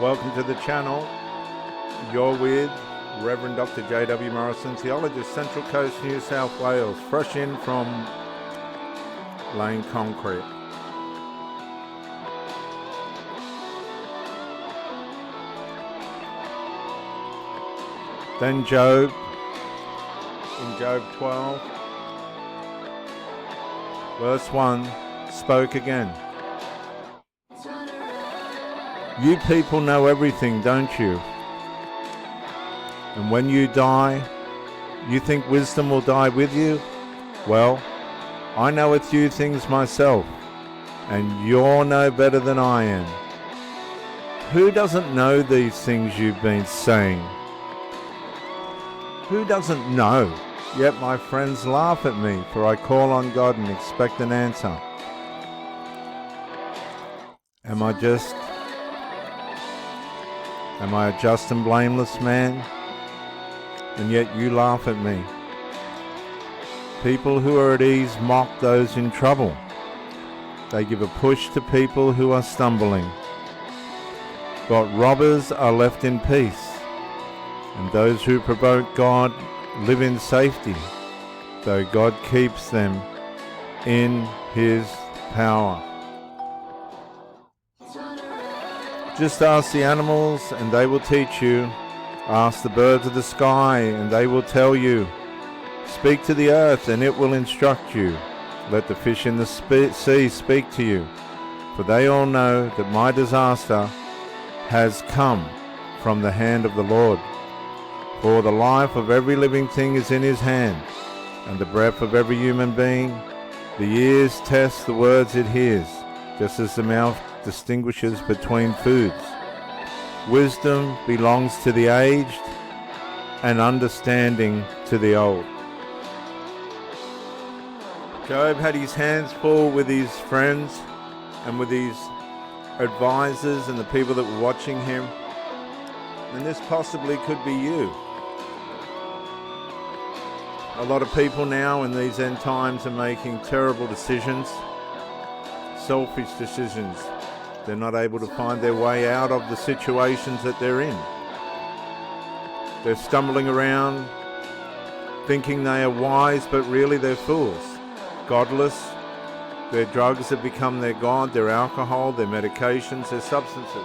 Welcome to the channel. You're with Rev Dr. J.W. Morrison, theologist, Central Coast, New South Wales, fresh in from laying concrete. Then Job, in Job 12, verse 1, spoke again. You people know everything, don't you? And when you die, you think wisdom will die with you? Well, I know a few things myself, and you're no better than I am. Who doesn't know these things you've been saying? Who doesn't know? Yet my friends laugh at me, for I call on God and expect an answer. Am I a just and blameless man? And yet you laugh at me. People who are at ease mock those in trouble. They give a push to people who are stumbling. But robbers are left in peace, and those who provoke God live in safety, though God keeps them in His power. Just ask the animals, and they will teach you. Ask the birds of the sky, and they will tell you. Speak to the earth, and it will instruct you. Let the fish in the sea speak to you, for they all know that my disaster has come from the hand of the Lord. For the life of every living thing is in His hand, and the breath of every human being. The ears test the words it hears, just as the mouth distinguishes between foods. Wisdom belongs to the aged, and understanding to the old. Job had his hands full with his friends and with his advisors and the people that were watching him. And this possibly could be you. A lot of people now in these end times are making terrible decisions, selfish decisions. They're not able to find their way out of the situations that they're in. They're stumbling around thinking they are wise, but really they're fools. Godless. Their drugs have become their God, their alcohol, their medications, their substances.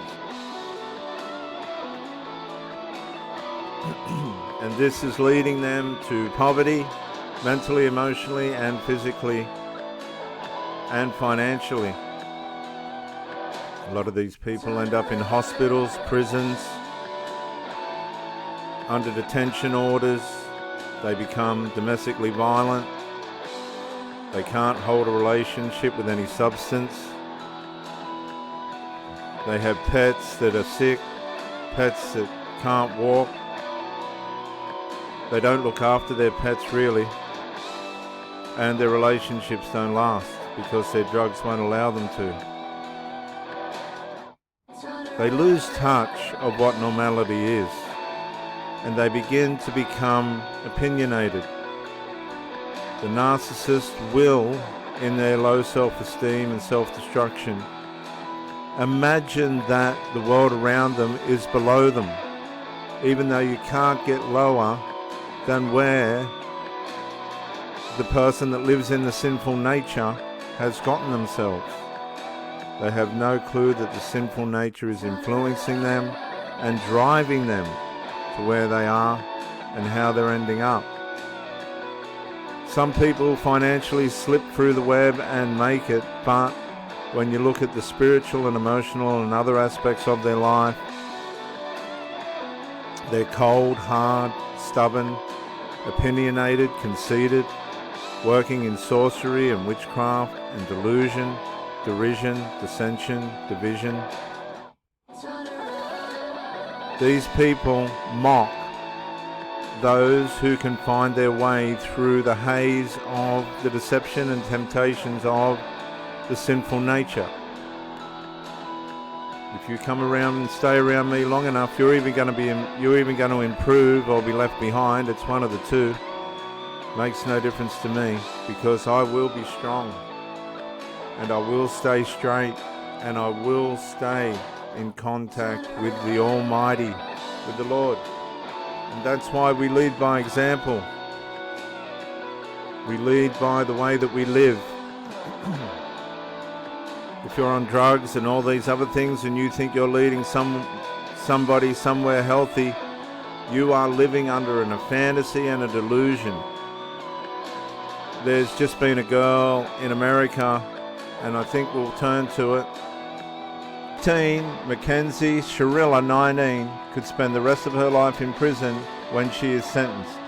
And this is leading them to poverty, mentally, emotionally, and physically, and financially. A lot of these people end up in hospitals, prisons, under detention orders. They become domestically violent. They can't hold a relationship with any substance. They have pets that are sick, pets that can't walk. They don't look after their pets really, and their relationships don't last because their drugs won't allow them to. They lose touch of what normality is, and they begin to become opinionated. The narcissist will, in their low self-esteem and self-destruction, imagine that the world around them is below them, even though you can't get lower than where the person that lives in the sinful nature has gotten themselves. They have no clue that the sinful nature is influencing them and driving them to where they are and how they're ending up. Some people financially slip through the web and make it, but when you look at the spiritual and emotional and other aspects of their life, they're cold, hard, stubborn, opinionated, conceited, working in sorcery and witchcraft and delusion, derision, dissension, division. These people mock those who can find their way through the haze of the deception and temptations of the sinful nature. If you come around and stay around me long enough, you're even going to improve or be left behind. It's one of the two. Makes no difference to me, because I will be strong, and I will stay straight, and I will stay in contact with the Almighty, with the Lord. And that's why we lead by example. We lead by the way that we live. If you're on drugs and all these other things and you think you're leading somebody somewhere healthy, you are living under a fantasy and a delusion. There's just been a girl in America, and I think we'll turn to it. Mackenzie, Shrilla, 19, could spend the rest of her life in prison when she is sentenced.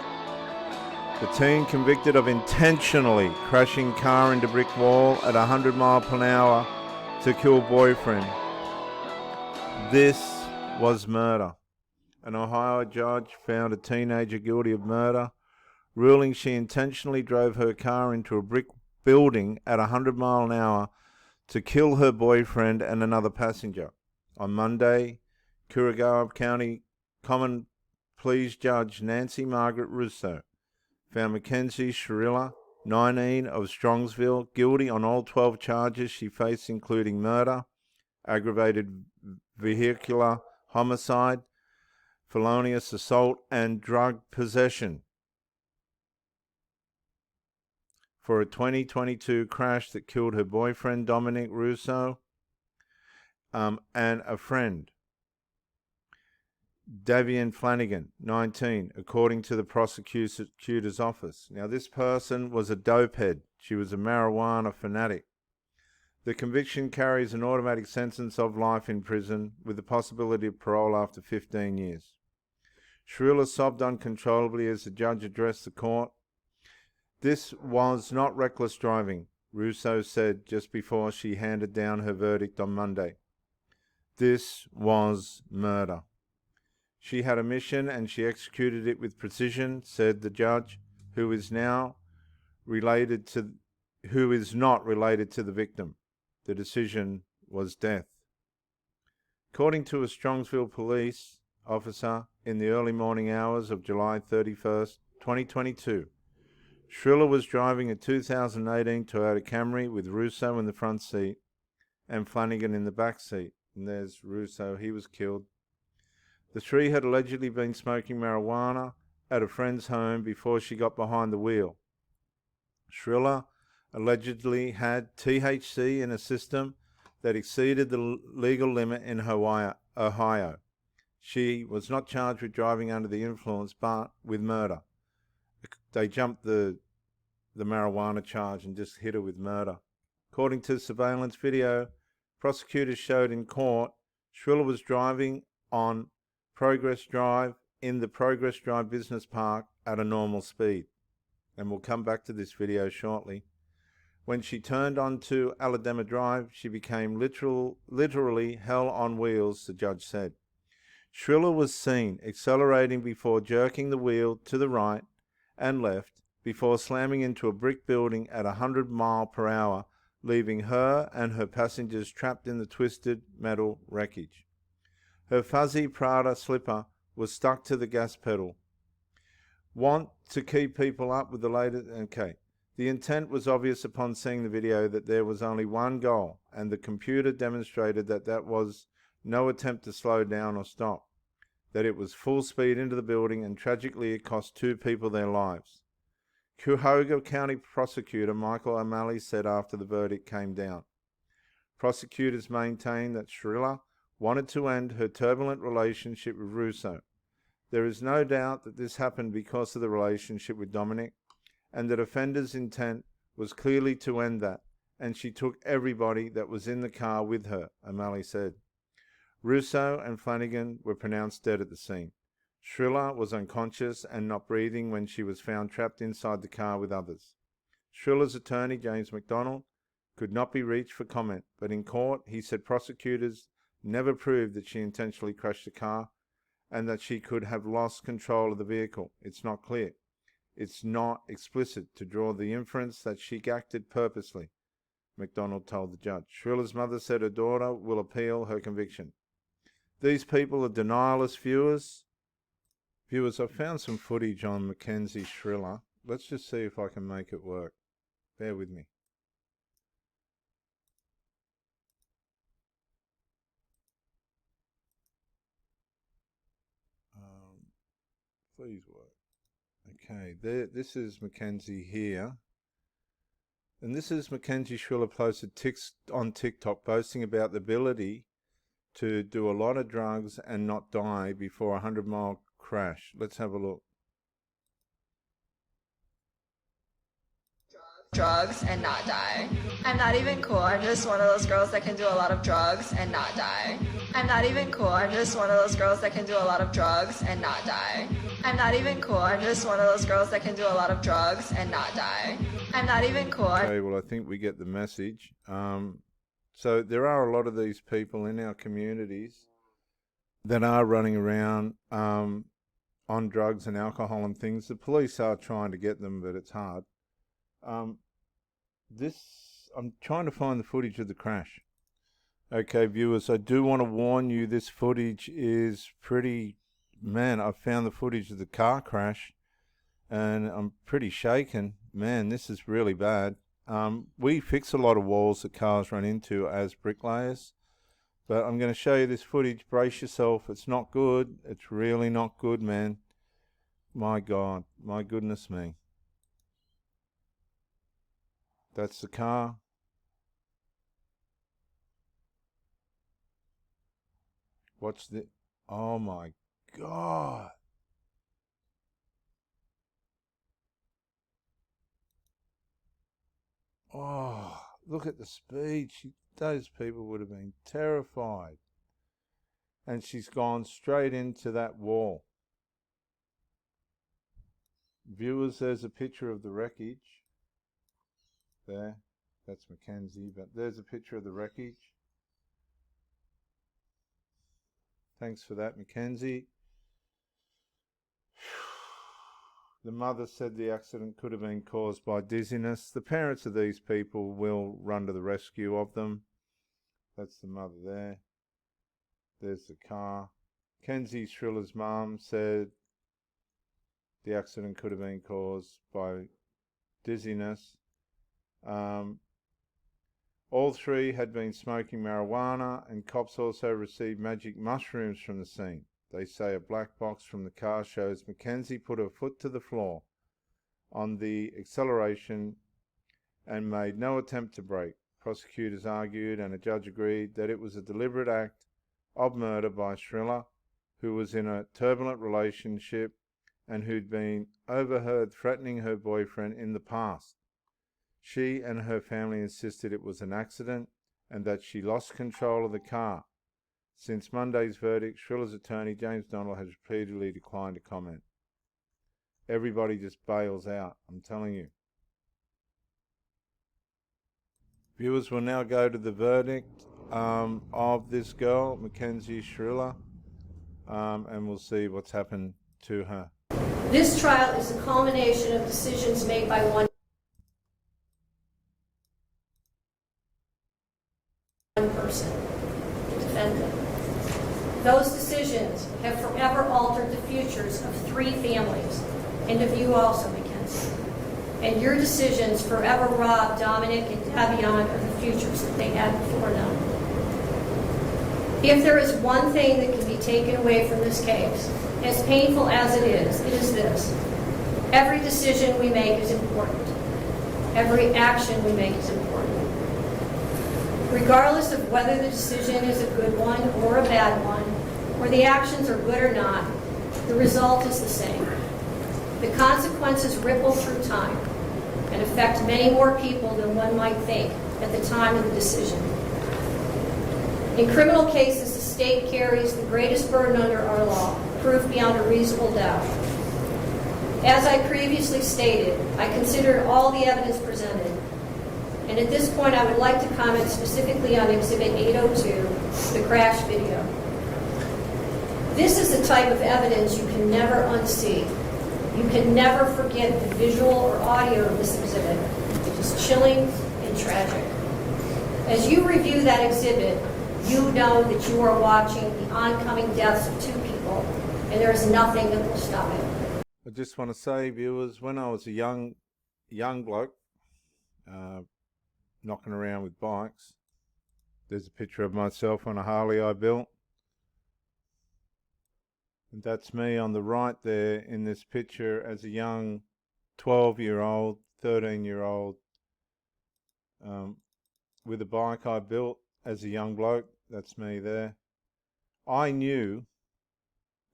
The teen convicted of intentionally crashing car into brick wall at 100 miles per hour to kill boyfriend. This was murder. An Ohio judge found a teenager guilty of murder, ruling she intentionally drove her car into a brick building at 100 miles an hour to kill her boyfriend and another passenger. On Monday, Currituck County Common Pleas Judge Nancy Margaret Russo found Mackenzie Shrilla, 19, of Strongsville, guilty on all 12 charges she faced, including murder, aggravated vehicular homicide, felonious assault, and drug possession for a 2022 crash that killed her boyfriend, Dominic Russo, and a friend, Davian Flanagan, 19, according to the prosecutor's office. Now, this person was a dopehead. She was a marijuana fanatic. The conviction carries an automatic sentence of life in prison with the possibility of parole after 15 years. Shrilla sobbed uncontrollably as the judge addressed the court. This was not reckless driving, Russo said just before she handed down her verdict on Monday. This was murder. She had a mission and she executed it with precision, said the judge, who is not related to the victim. The decision was death. According to a Strongsville police officer, in the early morning hours of July 31st, 2022, Shrilla was driving a 2018 Toyota Camry with Russo in the front seat and Flanagan in the back seat. And there's Russo, he was killed. The three had allegedly been smoking marijuana at a friend's home before she got behind the wheel. Shrilla allegedly had THC in a system that exceeded the legal limit in Ohio. She was not charged with driving under the influence, but with murder. They jumped the marijuana charge and just hit her with murder. According to surveillance video, prosecutors showed in court, Shrilla was driving on Progress Drive in the Progress Drive Business Park at a normal speed. And we'll come back to this video shortly. When she turned onto Alabama Drive, she became literally hell on wheels, the judge said. Shrilla was seen accelerating before jerking the wheel to the right and left before slamming into a brick building at 100 miles per hour, leaving her and her passengers trapped in the twisted metal wreckage. Her fuzzy Prada slipper was stuck to the gas pedal. Want to keep people up with the latest? Okay. The intent was obvious upon seeing the video that there was only one goal, and the computer demonstrated that was no attempt to slow down or stop, that it was full speed into the building, and tragically it cost 2 people their lives. Cuyahoga County Prosecutor Michael O'Malley said after the verdict came down. Prosecutors maintained that Shrilla wanted to end her turbulent relationship with Russo. There is no doubt that this happened because of the relationship with Dominic, and the defender's intent was clearly to end that, and she took everybody that was in the car with her, O'Malley said. Russo and Flanagan were pronounced dead at the scene. Shrilla was unconscious and not breathing when she was found trapped inside the car with others. Shrilla's attorney, James McDonald, could not be reached for comment, but in court he said prosecutors never proved that she intentionally crashed the car and that she could have lost control of the vehicle. It's not clear. It's not explicit to draw the inference that she acted purposely, McDonald told the judge. Shrilla's mother said her daughter will appeal her conviction. These people are denialist viewers. I found some footage on Mackenzie Shrilla. Let's just see if I can make it work. Bear with me. Please work. Okay, there. This is Mackenzie here. And this is Mackenzie Shrilla posted on TikTok boasting about the ability to do a lot of drugs and not die before a 100-mile crash. Let's have a look. Drugs and not die. I'm not even cool. I'm just one of those girls that can do a lot of drugs and not die. I'm not even cool. I'm just one of those girls that can do a lot of drugs and not die. I'm not even cool. I'm just one of those girls that can do a lot of drugs and not die. I'm not even cool. Okay, well, I think we get the message. So there are a lot of these people in our communities that are running around on drugs and alcohol and things. The police are trying to get them, but it's hard. I'm trying to find the footage of the crash. Okay, viewers, I do want to warn you, this footage is pretty, man, I found the footage of the car crash and I'm pretty shaken. Man, this is really bad. We fix a lot of walls that cars run into as bricklayers, but I'm going to show you this footage. Brace yourself. It's not good. It's really not good, man. My God, my goodness me. That's the car. Watch the, oh my God. Oh, look at the speed. Those people would have been terrified. And she's gone straight into that wall. Viewers, there's a picture of the wreckage. There, that's Mackenzie, but there's a picture of the wreckage. Thanks for that, Mackenzie. The mother said the accident could have been caused by dizziness. The parents of these people will run to the rescue of them. That's the mother there. There's the car. Kenzie Shrilla's mum said the accident could have been caused by dizziness. All three had been smoking marijuana, and cops also received magic mushrooms from the scene. They say a black box from the car shows Mackenzie put her foot to the floor on the acceleration and made no attempt to brake. Prosecutors argued and a judge agreed that it was a deliberate act of murder by Shrilla, who was in a turbulent relationship and who'd been overheard threatening her boyfriend in the past. She and her family insisted it was an accident and that she lost control of the car. Since Monday's verdict, Shrilla's attorney, James Donald, has repeatedly declined to comment. Everybody just bails out, I'm telling you. Viewers will now go to the verdict of this girl, Mackenzie Shrilla, and we'll see what's happened to her. This trial is a culmination of decisions made by one person, the defendant. Those decisions have forever altered the futures of 3 families, and of you also, Mackenzie. And your decisions forever robbed Dominic and Davion of the futures that they had before them. If there is one thing that can be taken away from this case, as painful as it is this. Every decision we make is important. Every action we make is important. Regardless of whether the decision is a good one or a bad one, or the actions are good or not, the result is the same. The consequences ripple through time and affect many more people than one might think at the time of the decision. In criminal cases, the state carries the greatest burden under our law, proof beyond a reasonable doubt. As I previously stated, I considered all the evidence presented. And at this point, I would like to comment specifically on Exhibit 802, the crash video. This is the type of evidence you can never unsee. You can never forget the visual or audio of this exhibit. It is chilling and tragic. As you review that exhibit, you know that you are watching the oncoming deaths of 2 people, and there is nothing that will stop it. I just want to say, viewers, when I was a young bloke, knocking around with bikes, there's a picture of myself on a Harley I built. And that's me on the right there in this picture as a young 12-year-old, 13-year-old, with a bike I built as a young bloke. That's me there. I knew,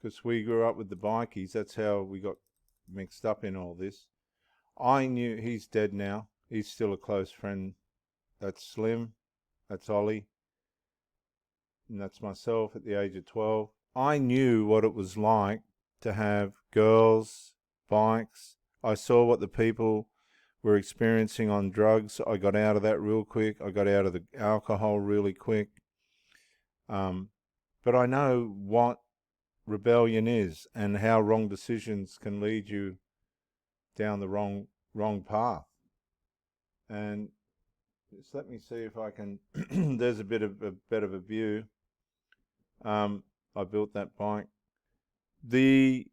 because we grew up with the bikies, that's how we got mixed up in all this. I knew, he's dead now. He's still a close friend. That's Slim. That's Ollie. And that's myself at the age of 12. I knew what it was like to have girls, bikes. I saw what the people were experiencing on drugs. I got out of that real quick. I got out of the alcohol really quick. But I know what rebellion is and how wrong decisions can lead you down the wrong path. And just let me see if I can. There's a bit of a better view. I built that bike. The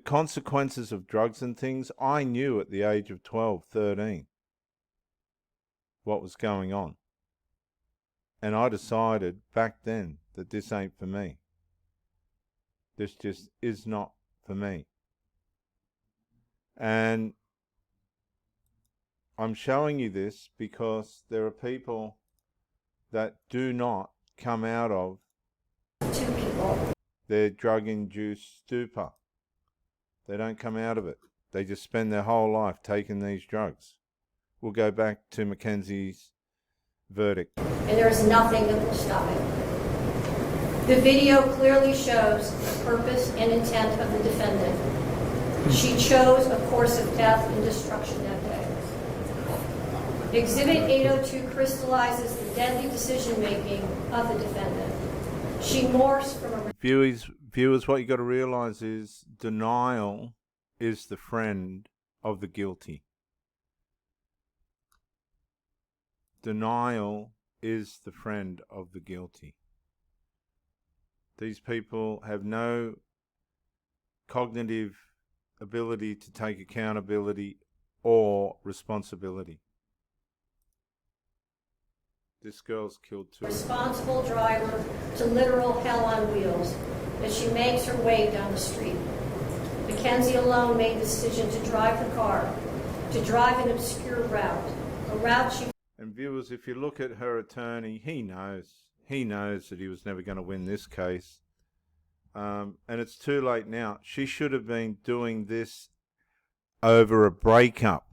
consequences of drugs and things, I knew at the age of 12, 13 what was going on. And I decided back then that this ain't for me. This just is not for me. And I'm showing you this because there are people that do not come out of their drug-induced stupor. They don't come out of it. They just spend their whole life taking these drugs. We'll go back to Mackenzie's verdict. And there is nothing that will stop it. The video clearly shows the purpose and intent of the defendant. She chose a course of death and destruction that day. Exhibit 802 crystallizes the deadly decision-making of the defendant. She morphs from a... Viewers, what you got to realize is denial is the friend of the guilty. Denial is the friend of the guilty. These people have no cognitive ability to take accountability or responsibility. This girl's killed too. Responsible driver to literal hell on wheels as she makes her way down the street. Mackenzie alone made the decision to drive the car, to drive an obscure route, a route she... And viewers, if you look at her attorney, he knows that he was never going to win this case. And it's too late now. She should have been doing this over a breakup.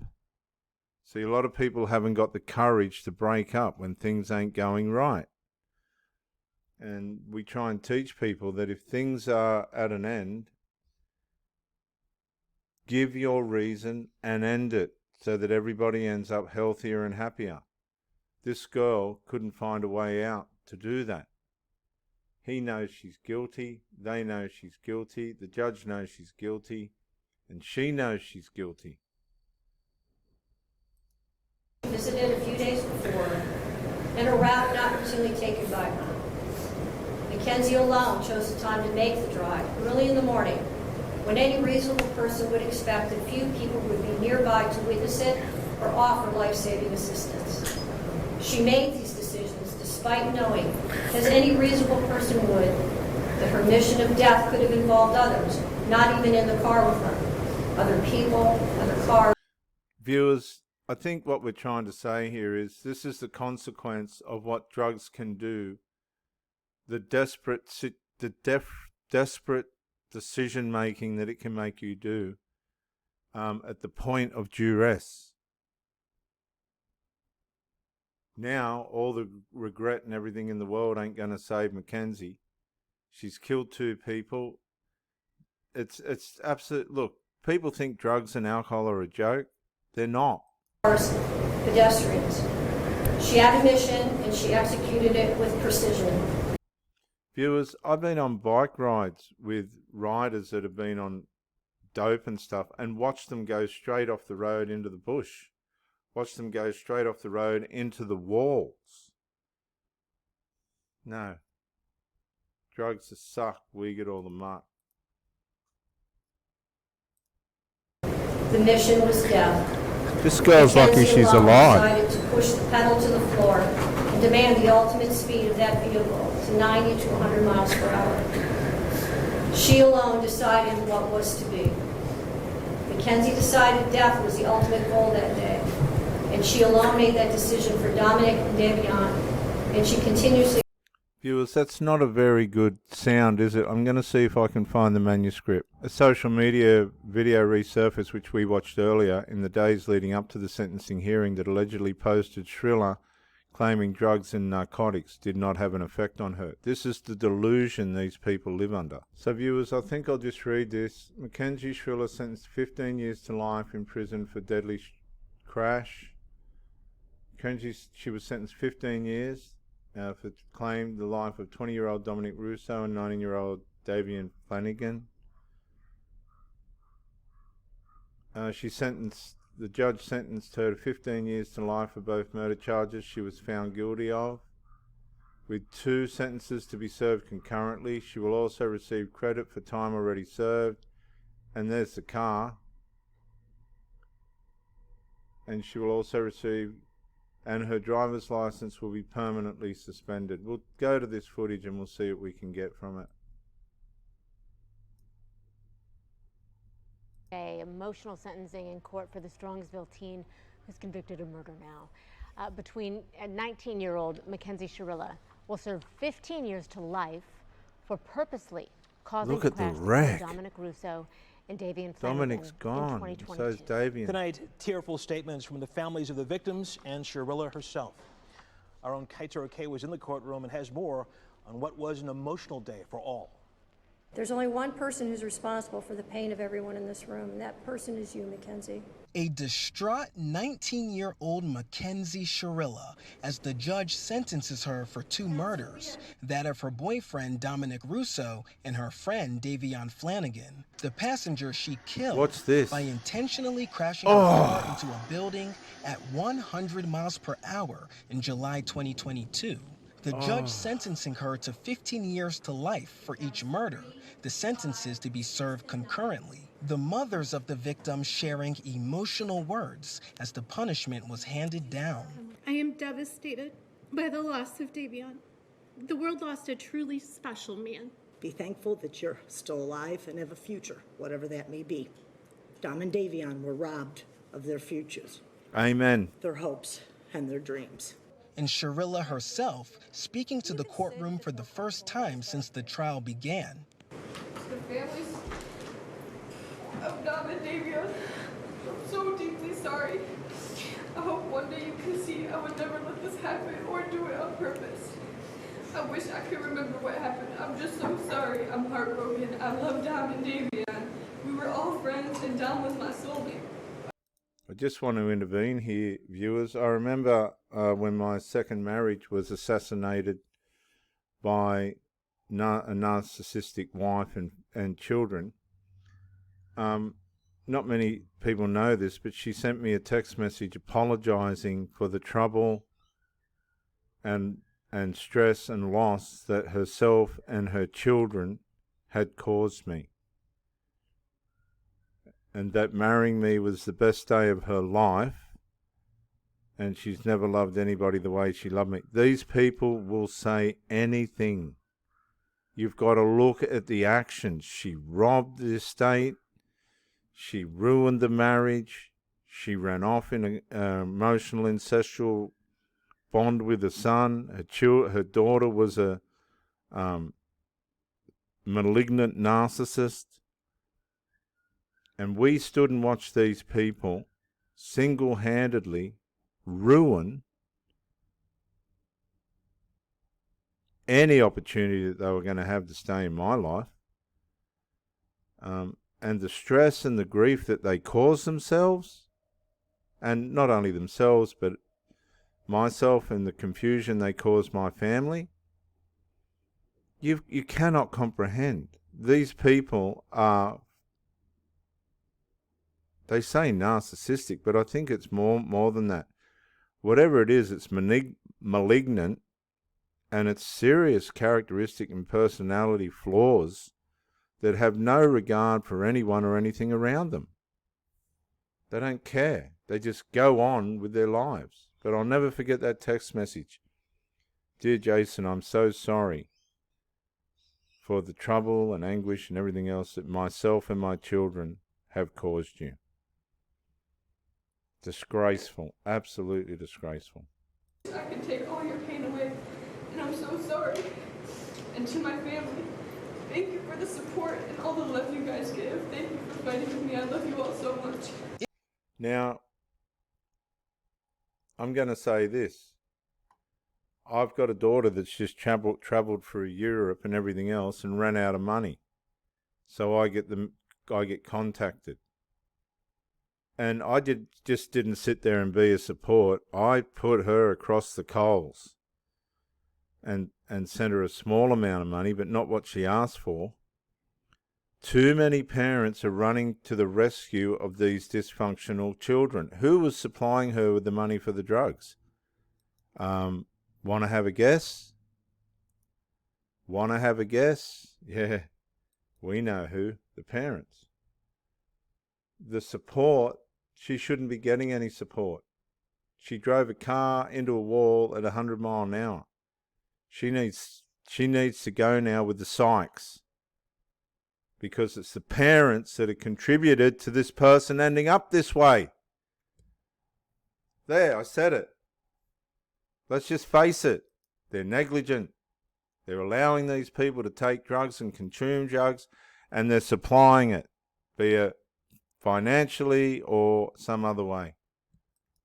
See, a lot of people haven't got the courage to break up when things ain't going right. And we try and teach people that if things are at an end, give your reason and end it so that everybody ends up healthier and happier. This girl couldn't find a way out to do that. He knows she's guilty. They know she's guilty. The judge knows she's guilty. And she knows she's guilty. Visited a few days before, and a route not routinely taken by her. Mackenzie alone chose the time to make the drive, early in the morning, when any reasonable person would expect that few people would be nearby to witness it or offer life-saving assistance. She made these decisions despite knowing, as any reasonable person would, that her mission of death could have involved others, not even in the car with her. Other people, other cars. Viewers, I think what we're trying to say here is this is the consequence of what drugs can do. The desperate decision-making that it can make you do at the point of duress. Now, all the regret and everything in the world ain't going to save Mackenzie. She's killed 2 people. It's absolute. Look, people think drugs and alcohol are a joke. They're not. Pedestrians. She had a mission and she executed it with precision. Viewers, I've been on bike rides with riders that have been on dope and stuff and watched them go straight off the road into the bush. Watch them go straight off the road into the walls. No. Drugs are suck. We get all the muck. The mission was death. This girl's lucky she's alive. Decided to push the pedal to the floor and demand the ultimate speed of that vehicle to 90 to 100 miles per hour. She alone decided what was to be. Mackenzie decided death was the ultimate goal that day, and she alone made that decision for Dominic and Davion, and she continuously... Viewers, that's not a very good sound, is it? I'm going to see if I can find the manuscript. A social media video resurfaced, which we watched earlier in the days leading up to the sentencing hearing, that allegedly posted Shrilla claiming drugs and narcotics did not have an effect on her. This is the delusion these people live under. So viewers, I think I'll just read this. Mackenzie Shrilla sentenced 15 years to life in prison for deadly crash. Mackenzie, she was sentenced 15 years for claimed the life of 20-year-old Dominic Russo and 19-year-old Davion Flanagan. The judge sentenced her to 15 years to life for both murder charges she was found guilty of, with 2 sentences to be served concurrently. She will also receive credit for time already served. And there's the car. And she will also receive, and her driver's license will be permanently suspended. We'll go to this footage and we'll see what we can get from it. Emotional sentencing in court for the Strongsville teen who's convicted of murder now. Between 19-year-old Mackenzie Shrilla will serve 15 years to life for purposely causing the crash that killed Dominic Russo and Davion Flanagan. Dominic's gone, in 2022. so is Davion. Tonight, tearful statements from the families of the victims and Shrilla herself. Our own Kaitara K was in the courtroom and has more on what was an emotional day for all. There's only one person who's responsible for the pain of everyone in this room, and that person is you, Mackenzie. A distraught 19-year-old Mackenzie Shrilla as the judge sentences her for 2 murders, that of her boyfriend Dominic Russo and her friend Davion Flanagan, the passenger she killed by intentionally crashing her car into a building at 100 miles per hour in July 2022. The judge sentencing her to 15 years to life for each murder, the sentences to be served concurrently. The mothers of the victims sharing emotional words as the punishment was handed down. I am devastated by the loss of Davion. The world lost a truly special man. Be thankful that you're still alive and have a future, whatever that may be. Dom and Davion were robbed of their futures. Amen. Their hopes and their dreams. And Shrilla herself speaking to the courtroom for the first time since the trial began. The families of Dom and Davion, I'm so deeply sorry. I hope one day you can see I would never let this happen or do it on purpose. I wish I could remember what happened. I'm just so sorry. I'm heartbroken. I love Dom and Davion. We were all friends and Dom was my soulmate. I just want to intervene here, viewers. I remember when my second marriage was assassinated by a narcissistic wife and children. Not many people know this, but she sent me a text message apologizing for the trouble and stress and loss that herself and her children had caused me. And that marrying me was the best day of her life, and she's never loved anybody the way she loved me. These people will say anything. You've got to look at the actions. She robbed the estate. She ruined the marriage. She ran off in an emotional incestual bond with a son. Her daughter was a malignant narcissist. And we stood and watched these people single-handedly ruin any opportunity that they were going to have to stay in my life. And the stress and the grief that they caused themselves, and not only themselves, but myself, and the confusion they caused my family, you cannot comprehend. These people are, they say narcissistic, but I think it's more than that. Whatever it is, it's malignant, and it's serious characteristic and personality flaws that have no regard for anyone or anything around them. They don't care. They just go on with their lives. But I'll never forget that text message. Dear Jason, I'm so sorry for the trouble and anguish and everything else that myself and my children have caused you. Disgraceful, absolutely disgraceful. I can take all your pain away, and I'm so sorry. And to my family, thank you for the support and all the love you guys give. Thank you for fighting with me. I love you all so much. Now, I'm going to say this. I've got a daughter that's just travelled through Europe and everything else and ran out of money. So I get contacted. And I just didn't sit there and be a support. I put her across the coals and sent her a small amount of money, but not what she asked for. Too many parents are running to the rescue of these dysfunctional children. Who was supplying her with the money for the drugs? Want to have a guess? Want to have a guess? Yeah, we know who. The parents. The support, she shouldn't be getting any support. She drove a car into a wall at 100 miles an hour. She needs to go now with the psychs, because it's the parents that have contributed to this person ending up this way. There, I said it. Let's just face it. They're negligent. They're allowing these people to take drugs and consume drugs, and they're supplying it, be it financially or some other way.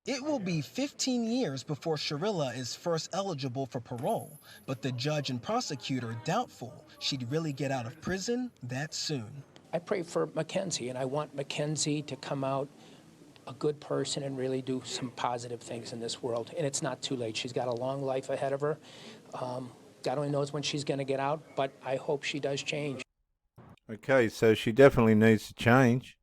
It will be 15 years before Shrilla is first eligible for parole, but the judge and prosecutor doubtful she'd really get out of prison that soon. I pray for Mackenzie, and I want Mackenzie to come out a good person and really do some positive things in this world. And it's not too late. She's got a long life ahead of her. God only knows when she's going to get out, but I hope she does change. Okay, so she definitely needs to change.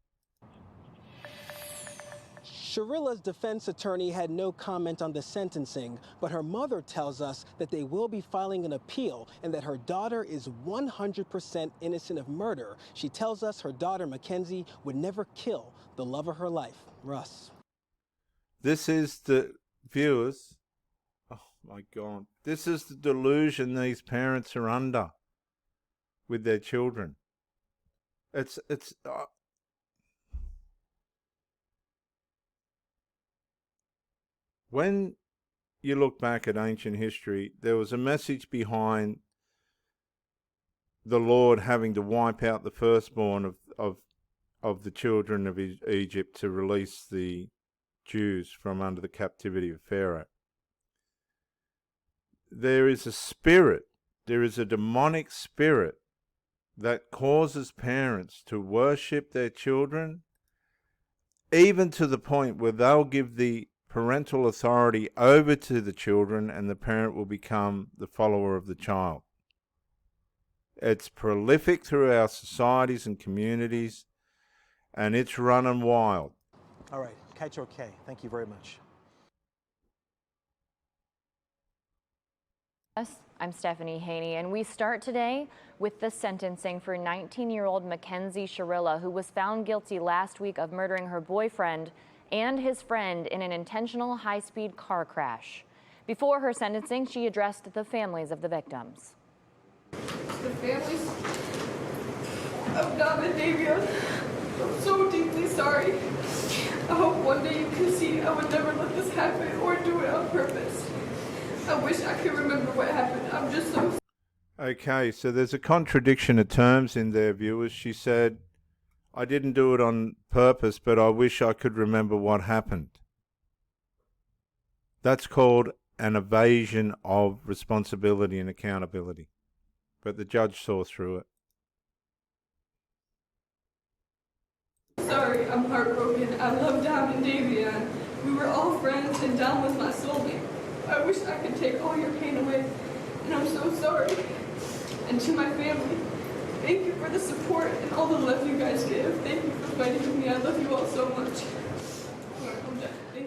Shrilla's defense attorney had no comment on the sentencing, but her mother tells us that they will be filing an appeal and that her daughter is 100% innocent of murder. She tells us her daughter, Mackenzie, would never kill the love of her life, Russ. This is the viewers. Oh my God. This is the delusion these parents are under with their children. When you look back at ancient history, there was a message behind the Lord having to wipe out the firstborn of the children of Egypt to release the Jews from under the captivity of Pharaoh. There is a spirit, there is a demonic spirit that causes parents to worship their children, even to the point where they'll give the parental authority over to the children and the parent will become the follower of the child. It's prolific through our societies and communities, and it's running wild. All right, Kaito K, thank you very much. I'm Stephanie Haney, and we start today with the sentencing for 19-year-old Mackenzie Shrilla, who was found guilty last week of murdering her boyfriend and his friend in an intentional high-speed car crash. Before her sentencing, she addressed the families of the victims. The families of Dom and Davia, I'm so deeply sorry. I hope one day you can see I would never let this happen or do it on purpose. I wish I could remember what happened. I'm just so... Okay, so there's a contradiction of terms in there, viewers. She said, I didn't do it on purpose, but I wish I could remember what happened. That's called an evasion of responsibility and accountability. But the judge saw through it. Sorry, I'm heartbroken. I love Dom and Davion. We were all friends, and Dom was my soulmate. I wish I could take all your pain away, and I'm so sorry. And to my family, thank you for the support and all the love you guys give. Thank you for fighting with me. I love you all so much.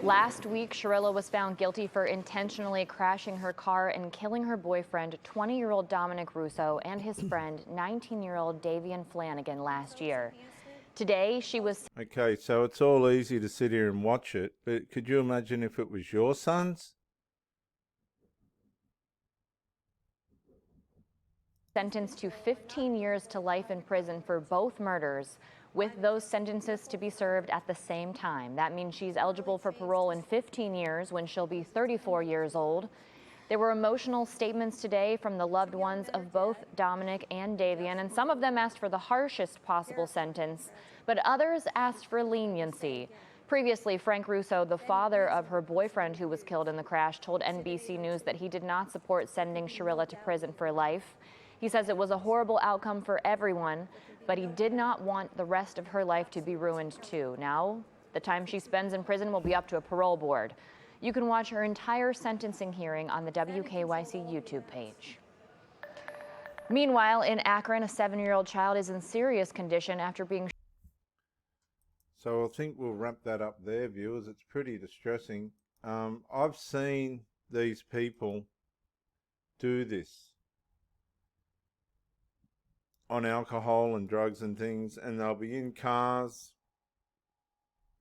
Last week, Shrilla was found guilty for intentionally crashing her car and killing her boyfriend, 20-year-old Dominic Russo, and his friend, 19-year-old Davian Flanagan, last year. Today, she was... Okay, so it's all easy to sit here and watch it, but could you imagine if it was your sons? Sentenced to 15 years to life in prison for both murders, with those sentences to be served at the same time. That means she's eligible for parole in 15 years when she'll be 34 years old. There were emotional statements today from the loved ones of both Dominic and Davian, and some of them asked for the harshest possible sentence, but others asked for leniency. Previously, Frank Russo, the father of her boyfriend who was killed in the crash, told NBC News that he did not support sending Shrilla to prison for life. He says it was a horrible outcome for everyone, but he did not want the rest of her life to be ruined too. Now, the time she spends in prison will be up to a parole board. You can watch her entire sentencing hearing on the WKYC YouTube page. Meanwhile, in Akron, a 7-year-old child is in serious condition after being... So I think we'll wrap that up there, viewers. It's pretty distressing. I've seen these people do this on alcohol and drugs and things, and they'll be in cars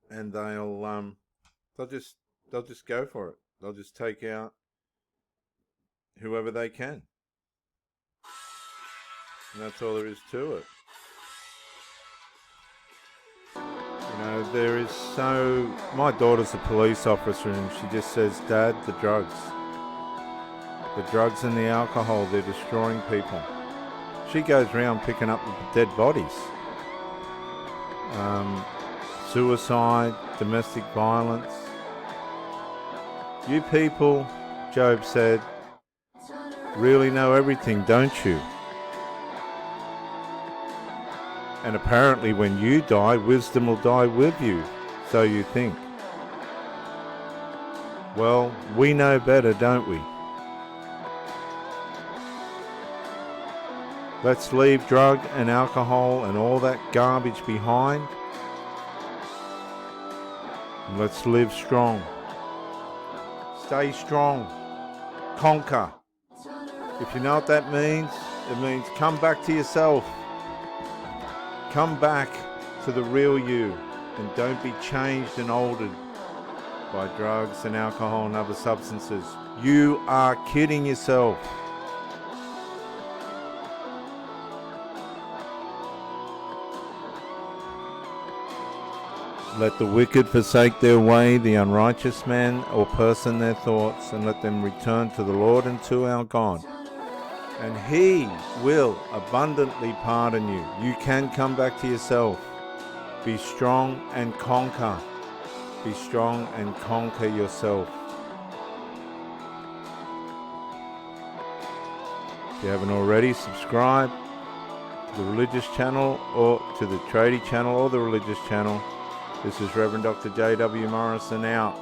and they'll just go for it. They'll just take out whoever they can. And that's all there is to it. You know, there is so... My daughter's a police officer and she just says, Dad, the drugs. The drugs and the alcohol, they're destroying people. She goes around picking up dead bodies. Suicide, domestic violence. You people, Job said, really know everything, don't you? And apparently when you die, wisdom will die with you, so you think. Well, we know better, don't we? Let's leave drug and alcohol and all that garbage behind. And let's live strong. Stay strong. Conquer. If you know what that means, it means come back to yourself. Come back to the real you and don't be changed and altered by drugs and alcohol and other substances. You are kidding yourself. Let the wicked forsake their way, the unrighteous man or person their thoughts, and let them return to the Lord and to our God. And He will abundantly pardon you. You can come back to yourself. Be strong and conquer. Be strong and conquer yourself. If you haven't already, subscribe to the religious channel or to the tradie channel or the religious channel. This is Rev Dr. J.W. Morrison out.